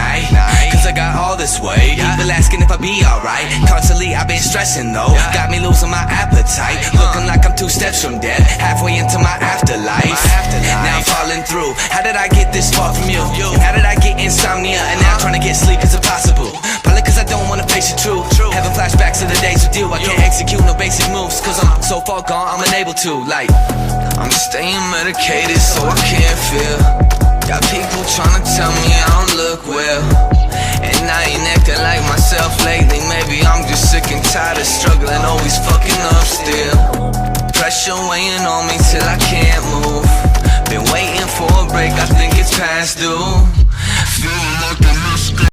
night. Cause I got all this weight. People asking if I be alright. Constantly I've been stressing though. Got me losing my appetite. Looking like I'm 2 steps from death. Halfway into my afterlife. Now I'm falling through. How did I get this far from you? How did I get insomnia? And now trying to get sleep is impossible. Probably cause I don't wanna face the truth. Having flashbacks of the days with you. I can't execute no basic moves. Cause I'm so far gone, I'm unable to. Like, I'm staying medicated so I can't feel. Got people trying to tell me I don't look well. And I ain't acting like myself lately. Maybe I'm just sick and tired of struggling, always fucking up still. Pressure weighing on me till I can't move. Been waiting for a break, I think it's past due. Feeling like the